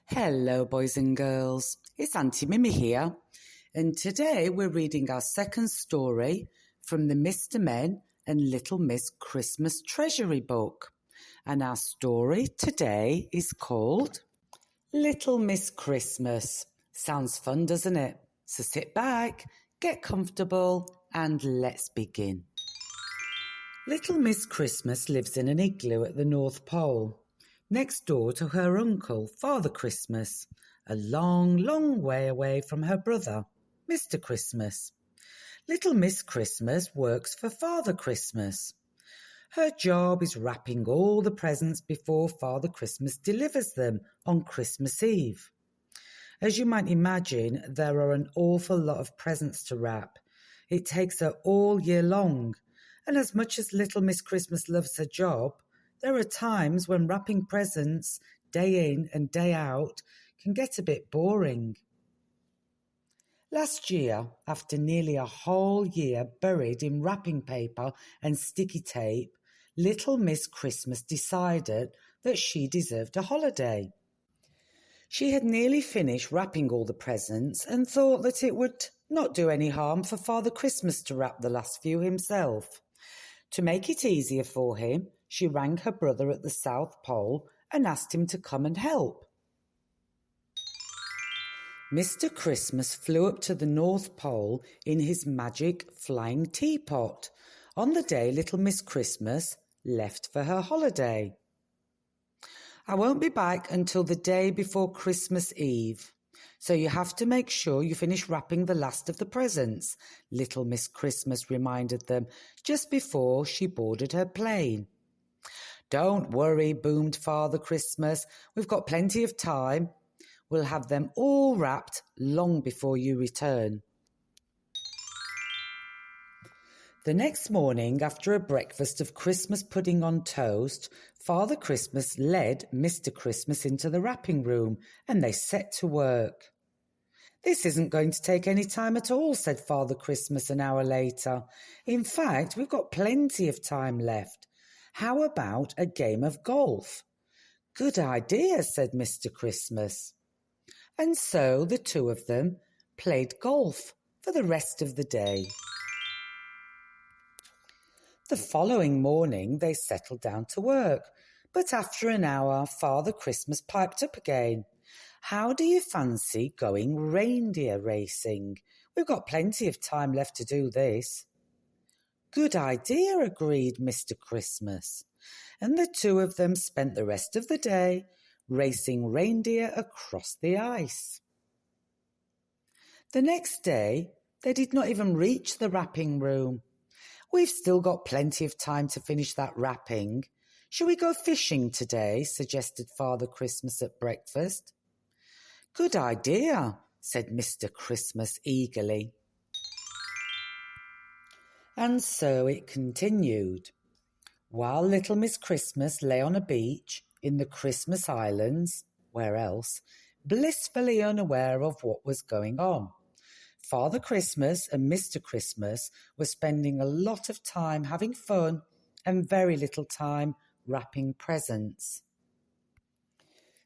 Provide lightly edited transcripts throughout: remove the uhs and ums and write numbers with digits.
Hello, boys and girls. It's Aunty Mimmi here, and today we're reading our second story from the MR.MEN and Little Miss Christmas Treasury book. And our story today is called Little Miss Christmas. Sounds fun, doesn't it? So sit back, get comfortable, and let's begin. Little Miss Christmas lives in an igloo at the North Pole, next door to her uncle, Father Christmas, a long, long way away from her brother, Mr. Christmas. Little Miss Christmas works for Father Christmas. Her job is wrapping all the presents before Father Christmas delivers them on Christmas Eve. As you might imagine, there are an awful lot of presents to wrap. It takes her all year long, and as much as Little Miss Christmas loves her job, there are times when wrapping presents day in and day out can get a bit boring. Last year, after nearly a whole year buried in wrapping paper and sticky tape, Little Miss Christmas decided that she deserved a holiday. She had nearly finished wrapping all the presents and thought that it would not do any harm for Father Christmas to wrap the last few himself. To make it easier for him, she rang her brother at the South Pole and asked him to come and help. Mr. Christmas flew up to the North Pole in his magic flying teapot on the day Little Miss Christmas left for her holiday. I won't be back until the day before Christmas Eve, so you have to make sure you finish wrapping the last of the presents, Little Miss Christmas reminded them just before she boarded her plane. Don't worry, boomed Father Christmas. We've got plenty of time. We'll have them all wrapped long before you return. The next morning, after a breakfast of Christmas pudding on toast, Father Christmas led Mr. Christmas into the wrapping room and they set to work. This isn't going to take any time at all, said Father Christmas an hour later. In fact, we've got plenty of time left. How about a game of golf? Good idea, said Mr. Christmas. And so the two of them played golf for the rest of the day. The following morning they settled down to work, but after an hour Father Christmas piped up again. How do you fancy going reindeer racing? We've got plenty of time left to do this. Good idea, agreed Mr. Christmas, and the two of them spent the rest of the day racing reindeer across the ice. The next day, they did not even reach the wrapping room. We've still got plenty of time to finish that wrapping. Shall we go fishing today? Suggested Father Christmas at breakfast. Good idea, said Mr. Christmas eagerly. And so it continued. While Little Miss Christmas lay on a beach in the Christmas Islands, where else, blissfully unaware of what was going on, Father Christmas and Mr. Christmas were spending a lot of time having fun and very little time wrapping presents.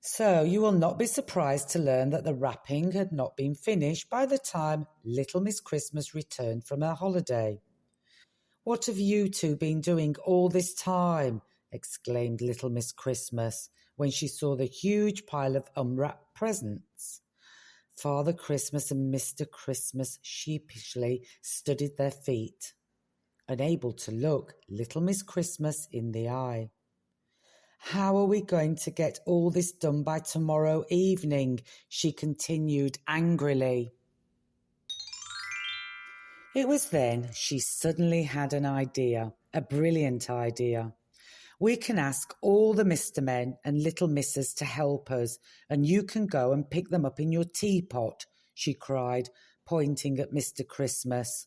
So you will not be surprised to learn that the wrapping had not been finished by the time Little Miss Christmas returned from her holiday. What have you two been doing all this time? Exclaimed Little Miss Christmas when she saw the huge pile of unwrapped presents. Father Christmas and Mr. Christmas sheepishly studied their feet, unable to look Little Miss Christmas in the eye. How are we going to get all this done by tomorrow evening? She continued angrily. It was then she suddenly had an idea, a brilliant idea. We can ask all the Mr.MEN and Little Misses to help us, and you can go and pick them up in your teapot, she cried, pointing at Mr. Christmas.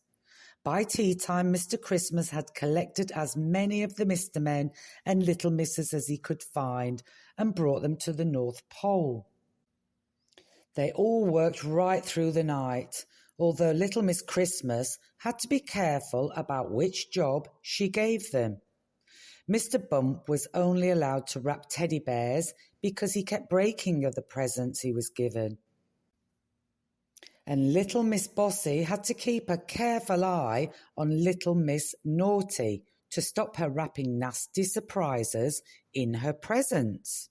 By tea time, Mr. Christmas had collected as many of the Mr.MEN and Little Misses as he could find and brought them to the North Pole. They all worked right through the night, although Little Miss Christmas had to be careful about which job she gave them. Mr. Bump was only allowed to wrap teddy bears because he kept breaking the presents he was given. And little Miss Bossy had to keep a careful eye on little Miss Naughty to stop her wrapping nasty surprises in her presents.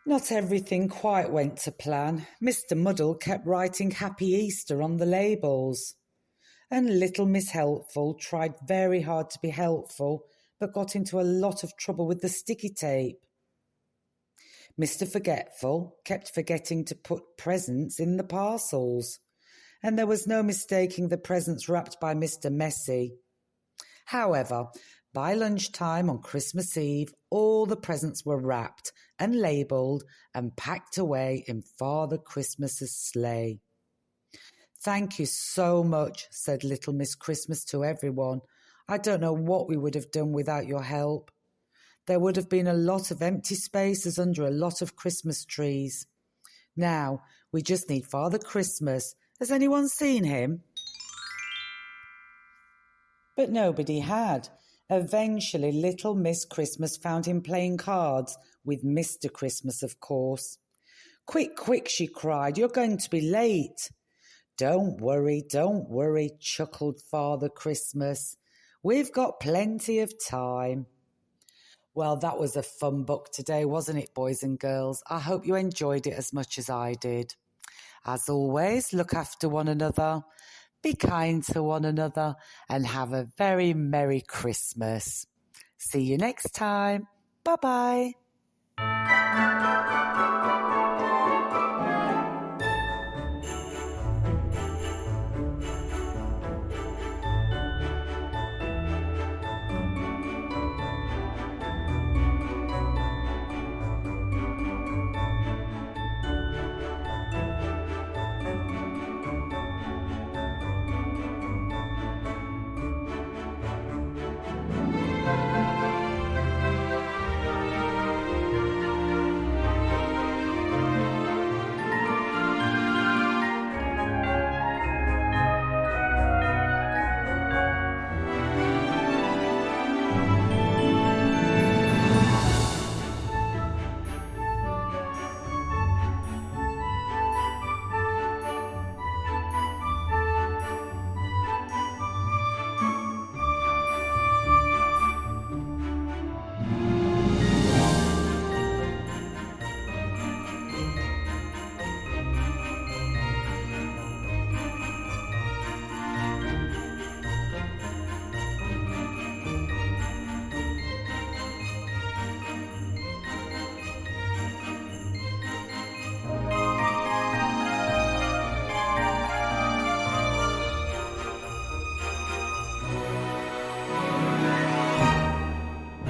Not everything quite went to plan. Mr. Muddle kept writing Happy Easter on the labels. And little Miss Helpful tried very hard to be helpful, but got into a lot of trouble with the sticky tape. Mr. Forgetful kept forgetting to put presents in the parcels, and there was no mistaking the presents wrapped by Mr. Messy. However, by lunchtime on Christmas Eve, all the presents were wrapped and labelled and packed away in Father Christmas's sleigh. "Thank you so much," said Little Miss Christmas to everyone. "I don't know what we would have done without your help. There would have been a lot of empty spaces under a lot of Christmas trees. Now, we just need Father Christmas. Has anyone seen him?" But nobody had. Eventually, Little Miss Christmas found him playing cards with Mr. Christmas, of course. "Quick, quick," she cried, "you're going to be late." Don't worry, chuckled Father Christmas. "We've got plenty of time." Well, that was a fun book today, wasn't it, boys and girls? I hope you enjoyed it as much as I did. As always, look after one another, be kind to one another, and have a very Merry Christmas. See you next time. Bye-bye.